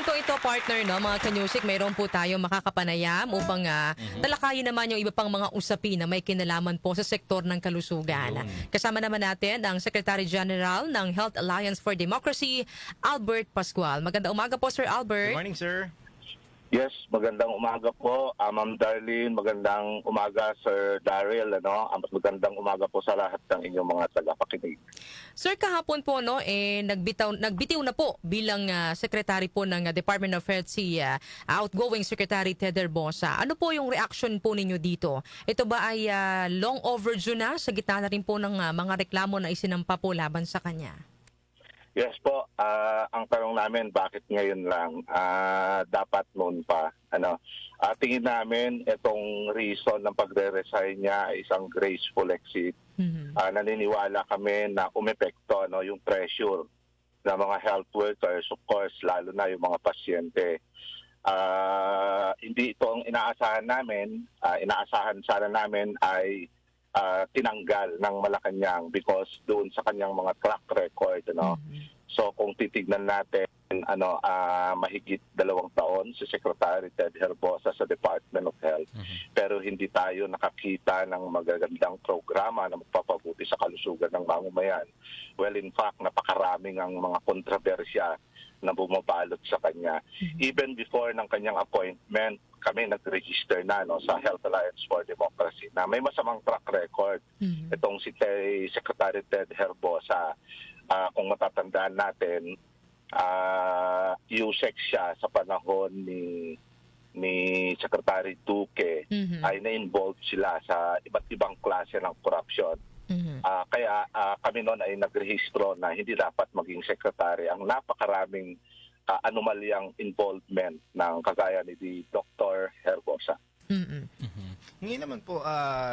ko ito, partner, no, mga kanyusik, mayroon po tayo makakapanayam upang talakayin naman yung iba pang mga usapin na may kinalaman po sa sektor ng kalusugan. Kasama naman natin ang Secretary General ng Health Alliance for Democracy, Albert Pascual. Magandang umaga po, Sir Albert. Good morning, sir. Yes, magandang umaga po, Ma'am Darlene. Magandang umaga, Sir Daryl. Magandang umaga po sa lahat ng inyong mga tagapakinig. Sir, kahapon po, no, nagbitiw na po bilang Secretary po ng Department of Health si outgoing Secretary Ted Herbosa. Ano po yung reaction po ninyo dito? Ito ba ay long overdue na sa gitna na rin po ng mga reklamo na isinampa po laban sa kanya? Yes po, ang tanong namin, bakit ngayon lang? Dapat noon pa. Tingin namin itong reason ng pagre-resign niya ay isang graceful exit. Naniniwala kami na umepekto yung pressure ng mga health workers, of course, lalo na yung mga pasyente. Hindi ito ang inaasahan namin. Inaasahan sana namin ay tinanggal ng Malacanang because doon sa kanyang mga track record. So kung titignan natin, mahigit 2 taon si Secretary Ted Herbosa sa Department of Health, pero hindi tayo nakakita ng magagandang programa na magpapabuti sa kalusugan ng mamamayan. Well, in fact, napakaraming ang mga kontrobersya na bumabalot sa kanya. Even before ng kanyang appointment, kami nag-register na sa Health Alliance for Democracy na may masamang track record itong si Secretary Ted Herbosa. Kung matatandaan natin, USEC siya sa panahon ni Secretary Duque, ay na-involved sila sa iba't ibang klase ng korupsyon. Kaya kami noon ay nagrehistro na hindi dapat maging secretary ang napakaraming anomalyang involvement ng kagaya ni Dr. Herbosa. Ngayon naman po,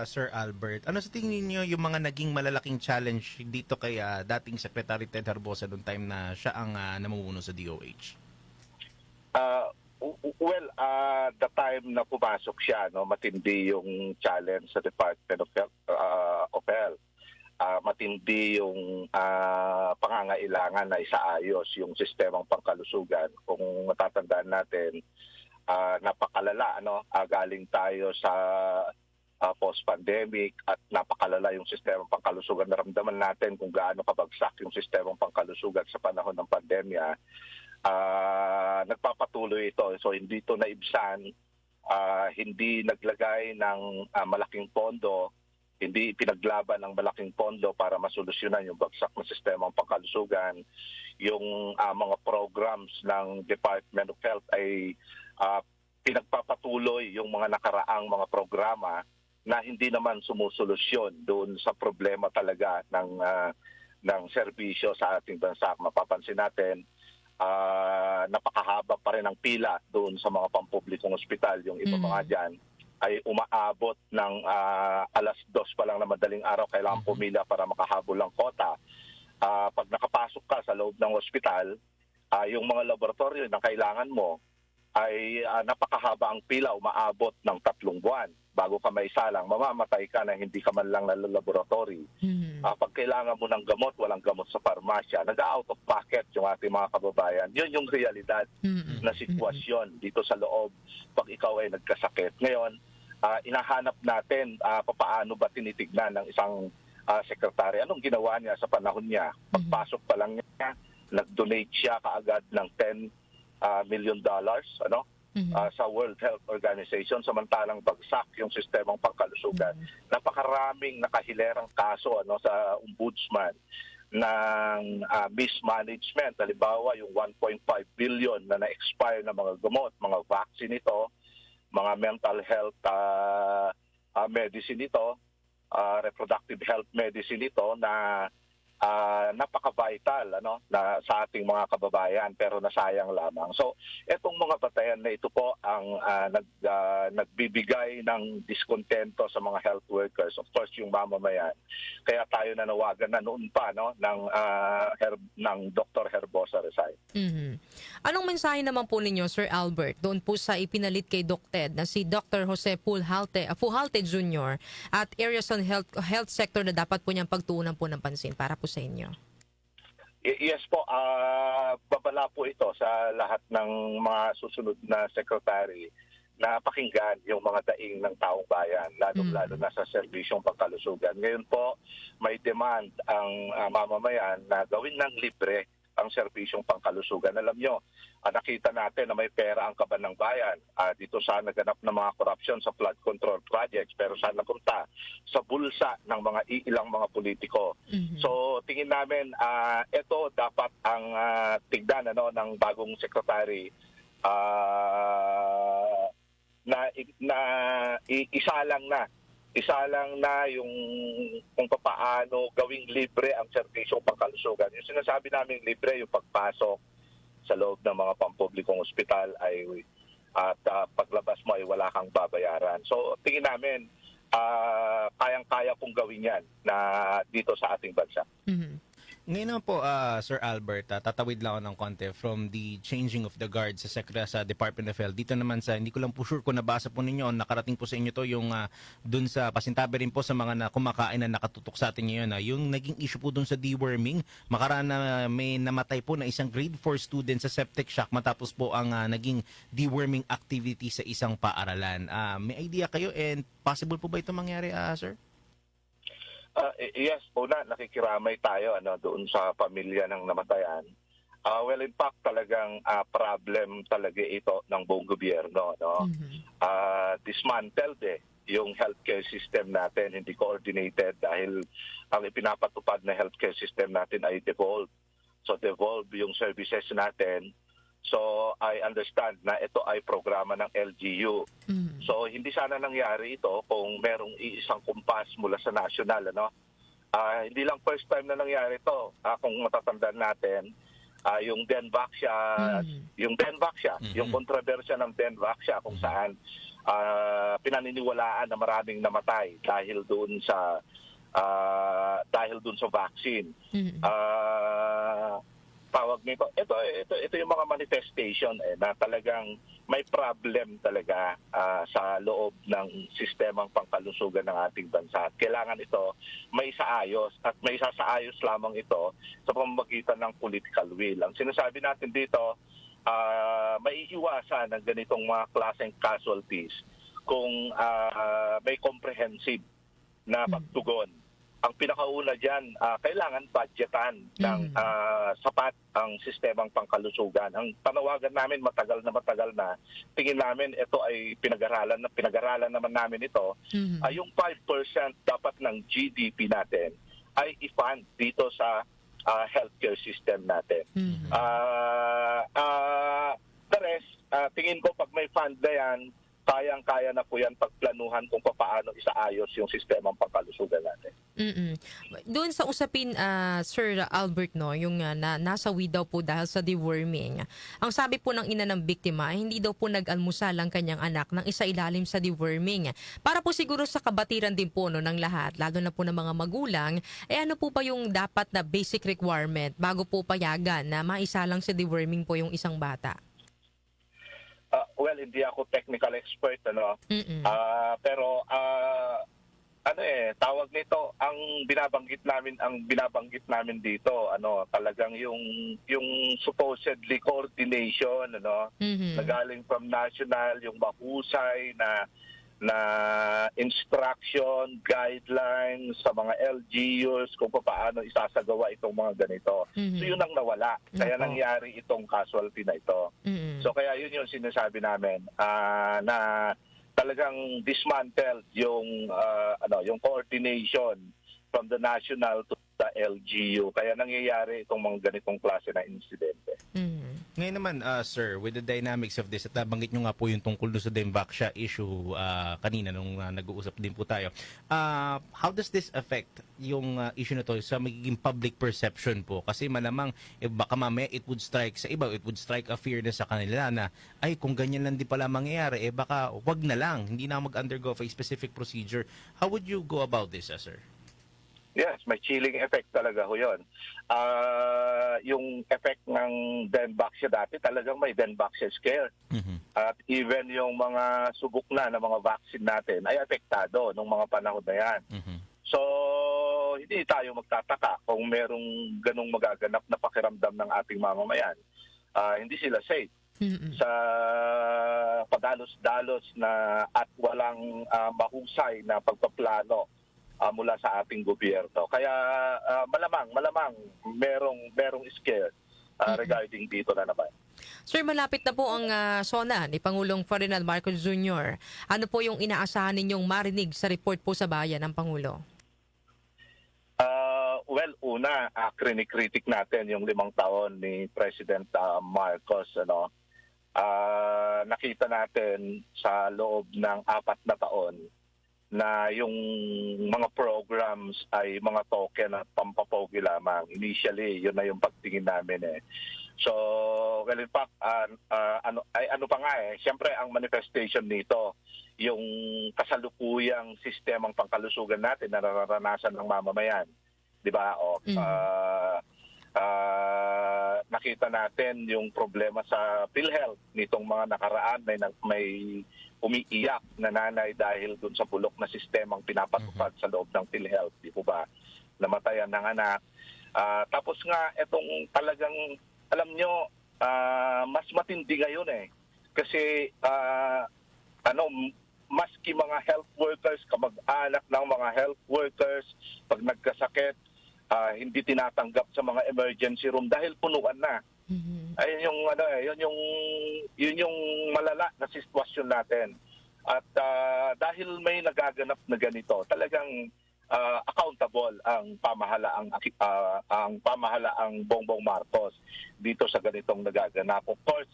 Sir Albert, ano sa tingin niyo yung mga naging malalaking challenge dito kay dating Secretary Ted Herbosa noong time na siya ang namumuno sa DOH? The time na pumasok siya, matindi yung challenge sa Department of Health. Matindi yung pangangailangan na isaayos yung sistemang pangkalusugan. Kung matatandaan natin, napakalala, galing tayo sa post-pandemic at napakalala yung sistemang pangkalusugan. Naramdaman natin kung gaano kabagsak yung sistemang pangkalusugan sa panahon ng pandemya. Nagpapatuloy ito. So hindi ito naibsan, hindi naglagay ng malaking pondo, hindi pinaglaban ng malaking pondo para masolusyonan yung bagsak ng sistemang pangkalusugan. Yung mga programs ng Department of Health ay pinagpapatuloy yung mga nakaraang mga programa na hindi naman sumusolusyon doon sa problema talaga ng serbisyo sa ating bansa. Mapapansin natin, napakahaba pa rin ang pila doon sa mga pampublikong ospital. Yung iba mga dyan ay umaabot ng 2:00 pa lang na madaling araw, kailangan pumila para makahabol ng kota. Pag nakapasok ka sa loob ng ospital, yung mga laboratorio na kailangan mo ay napakahaba ang pila, umaabot ng 3 buwan. Bago ka maisalang, mamamatay ka na hindi ka man lang laboratory. Pag kailangan mo ng gamot, walang gamot sa parmasya. Nag-out of pocket yung ating mga kababayan. Yun yung realidad na sitwasyon dito sa loob pag ikaw ay nagkasakit. Ngayon, inahanap natin paano ba tinitignan ng isang sekretary. Anong ginawa niya sa panahon niya? Pagpasok pa lang niya, nag-donate siya kaagad ng $10 million, sa World Health Organization, samantalang bagsak yung sistemang pangkalusugan. Napakaraming nakahilerang kaso sa ombudsman ng mismanagement. Halimbawa, yung 1.5 billion na na-expire na mga gamot, mga vaccine ito, mga mental health medicine ito, reproductive health medicine ito na napaka-vital na sa ating mga kababayan, pero nasayang lamang. So, etong mga batayan na ito po ang nagbibigay ng diskontento sa mga health workers, of course yung mamamayan. Kaya tayo nanawagan na noon pa ng Dr. Herbosa resign. Anong mensahe naman po ninyo, Sir Albert, doon po sa ipinalit kay Doc Ted na si Dr. Jose Pujalte Jr. at areas on health sector na dapat po niyang pagtuunan po ng pansin para po sa inyo? Yes po, babala po ito sa lahat ng mga susunod na secretary na pakinggan yung mga daing ng taong bayan, lalo na sa serbisyong pangkalusugan. Ngayon po, may demand ang mamamayan na gawin ng libre ang serbisyong pangkalusugan. Alam nyo, nakita natin na may pera ang kaban ng bayan. Dito sa naganap ng mga korupsyon sa flood control projects, pero saan napunta? Sa bulsa ng mga ilang mga politiko. So tingin namin, ito dapat ang tignan ng bagong secretary na isalang na yung kung paano gawing libre ang serbisyong pangkalusugan. Yung sinasabi namin libre, yung pagpasok sa loob ng mga pampublikong ospital at paglabas mo ay wala kang babayaran. So tingin namin kayang-kaya pong gawin yan na dito sa ating bansa. Ngayon naman po, Sir Albert, tatawid lang ako ng konti from the changing of the guard sa Department of Health. Dito naman hindi ko lang po sure kung nabasa po ninyo, nakarating po sa inyo to yung dun sa pasintabi rin po sa mga kumakain na nakatutok sa atin ngayon. Yung naging issue po dun sa deworming, makaraan na may namatay po na isang grade 4 student sa septic shock matapos po ang naging deworming activity sa isang paaralan. May idea kayo and possible po ba ito mangyari, sir? Yes, una, nakikiramay tayo doon sa pamilya ng namatayan. Well, in fact, talagang problem talaga ito ng buong gobyerno. Dismantled yung healthcare system natin, hindi coordinated dahil ang ipinapatupad na healthcare system natin ay devolved. So, devolve yung services natin. So, I understand na ito ay programa ng LGU. So, hindi sana nangyari ito kung merong iisang kumpas mula sa national. Hindi lang first time na nangyari ito. Kung matatandaan natin, yung Denvaxia, yung kontrobersya ng Denvaxia kung saan pinaniniwalaan na maraming namatay dahil doon sa vaccine. Tawag nito. Ito yung mga manifestation na talagang may problem talaga sa loob ng sistemang pangkalusugan ng ating bansa. Kailangan ito may isaayos at may isasaayos lamang ito sa pamamagitan ng political will. Ang sinasabi natin dito, maiiwasan ng ganitong mga klaseng casualties kung may comprehensive na pagtugon. Ang pinakauna dyan, kailangan budgetan ng sapat ang sistemang pangkalusugan. Ang panawagan namin matagal na, tingin namin ito ay pinag-aralan naman namin ito, yung 5% dapat ng GDP natin ay i-fund dito sa healthcare system natin. The rest, tingin ko pag may fund na yan, kayang-kaya na po yan pagplanuhan kung paano isaayos yung sistemang pangkalusugan natin. Doon sa usapin, Sir Albert, yung nasawi daw po dahil sa deworming. Ang sabi po ng ina ng biktima, hindi daw po nag-almusal ang kanyang anak ng isailalim sa deworming. Para po siguro sa kabatiran din po ng lahat, lalo na po ng mga magulang, ano po pa yung dapat na basic requirement bago po payagan na maisalang sa deworming po yung isang bata? Well, hindi ako technical expert, pero tawag nito, ang binabanggit namin dito, talagang yung supposedly coordination, na galing from national, yung mahusay na instruction, guidelines sa mga LGUs kung paano isasagawa itong mga ganito. So yun ang nawala. Kaya nangyari itong casualty na ito. So kaya yun yung sinasabi namin na talagang dismantled yung coordination from the national to the LGU. Kaya nangyayari itong mga ganitong klase na insidente. Ngayon naman, sir, with the dynamics of this, at nabanggit nyo nga po yung tungkol sa Denvaxia issue kanina nung nag-uusap din po tayo. How does this affect yung issue na to sa magiging public perception po? Kasi malamang, baka mamaya it would strike sa iba, it would strike a fear na sa kanila na, ay, kung ganyan lang di pala mangyayari, baka wag na lang, hindi na mag-undergo of a specific procedure. How would you go about this, sir? Yes, may chilling effect talaga ho yun. Yung effect ng Denvaxia dati, talagang may Denvaxia scare. At even yung mga subok na ng mga vaccine natin ay apektado nung mga panahon na yan. So, hindi tayo magtataka kung merong ganong magaganap na pakiramdam ng ating mamamayan. Hindi sila safe sa padalos-dalos na at walang mahusay na pagpaplano mula sa ating gobyerno. Kaya malamang merong scare regarding dito na naman. Sir, malapit na po ang SONA ni Pangulong Ferdinand Marcos Jr. Ano po yung inaasahan ninyong marinig sa report po sa bayan ng Pangulo? Well, una, kritik natin yung 5 taon ni President Marcos. Nakita natin sa loob ng 4 na taon na yung mga programs ay mga token at pampapogi lamang. Initially, yun na yung pagtingin namin eh. So, well, in fact, ano pa nga eh, siyempre ang manifestation nito, yung kasalukuyang sistemang pangkalusugan natin na nararanasan ng mamamayan. Di ba? Nakita natin yung problema sa PhilHealth nitong mga nakaraan, may umiiyak na nanay dahil dun sa bulok na sistemang pinapatupad sa loob ng PhilHealth. Di po ba? Namatayan ng anak. Tapos nga, itong talagang, alam nyo, mas matindi ngayon eh. Kasi, maski mga health workers, kamag-anak ng mga health workers, pag nagkasakit, hindi tinatanggap sa mga emergency room dahil punuan na. Ayun yung malala na sitwasyon natin. At dahil may nagaganap na ganito, talagang accountable ang pamahalaang Bongbong Marcos dito sa ganitong nagaganap. Of course,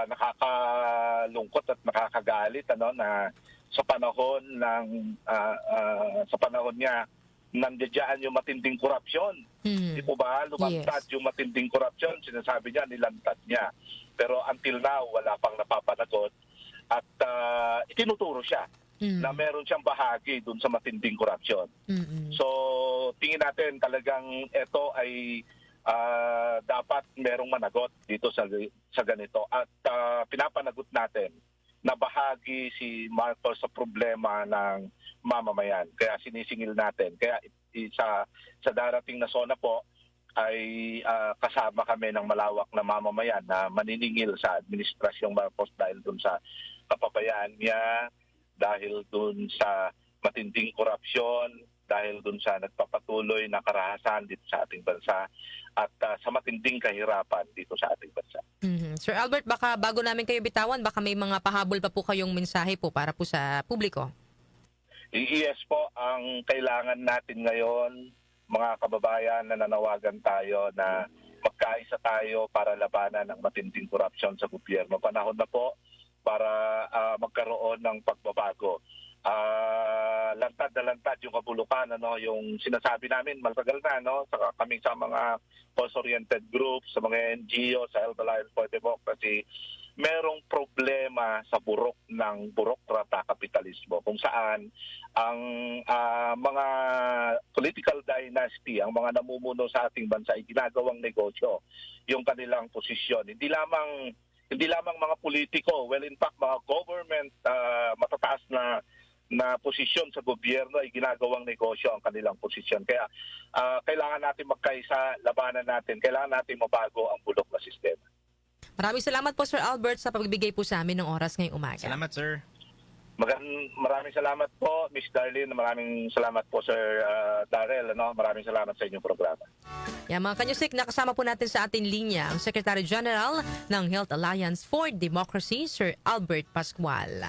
nakakalungkot at nakakagalit na sa panahon niya nandiyan yung matinding korupsyon. Di po ba? Lumantad yung matinding korupsyon. Sinasabi niya, nilantad niya. Pero until now, wala pang napapanagot. At itinuturo siya na meron siyang bahagi dun sa matinding korupsyon. So, tingin natin talagang ito ay dapat merong managot dito sa ganito. At pinapanagot natin na bahagi si Marcos sa problema ng mamamayan. Kaya sinisingil natin. Kaya sa darating na SONA po ay kasama kami ng malawak na mamamayan na maniningil sa administrasyong Marcos dahil dun sa kapabayaan niya, dahil dun sa matinding korupsyon, dahil dun sa nagpapatuloy na karahasan dito sa ating bansa at sa matinding kahirapan dito sa ating bansa. Sir Albert, baka bago namin kayo bitawan, baka may mga pahabol pa po kayong mensahe po para po sa publiko. Yes po, ang kailangan natin ngayon, mga kababayan, na nanawagan tayo na magkaisa tayo para labanan ang matinding korupsyon sa gobyerno. Panahon na po para magkaroon ng pagbabago. Lantad na lantad yung kabulukan, yung sinasabi namin matagal na, saka kami sa mga cause-oriented groups, sa mga NGO, sa Health Alliance for Democracy, merong problema sa burok ng burokrata kapitalismo kung saan ang mga political dynasty, ang mga namumuno sa ating bansa ay ginagawang negosyo yung kanilang posisyon. Hindi lamang mga politiko, well in fact mga government matataas na posisyon sa gobyerno ay ginagawang negosyo ang kanilang posisyon. Kaya kailangan natin magkaisa, labanan natin, kailangan natin mabago ang bulok na sistema. Maraming salamat po Sir Albert sa pagbibigay po sa amin ng oras ngayong umaga. Salamat, sir. Maraming salamat po, Miss Darlene. Maraming salamat po, Sir Darrell. Maraming salamat sa inyong programa. Yan mga kanyusik, nakasama po natin sa ating linya ang Secretary General ng Health Alliance for Democracy, Sir Albert Pascual.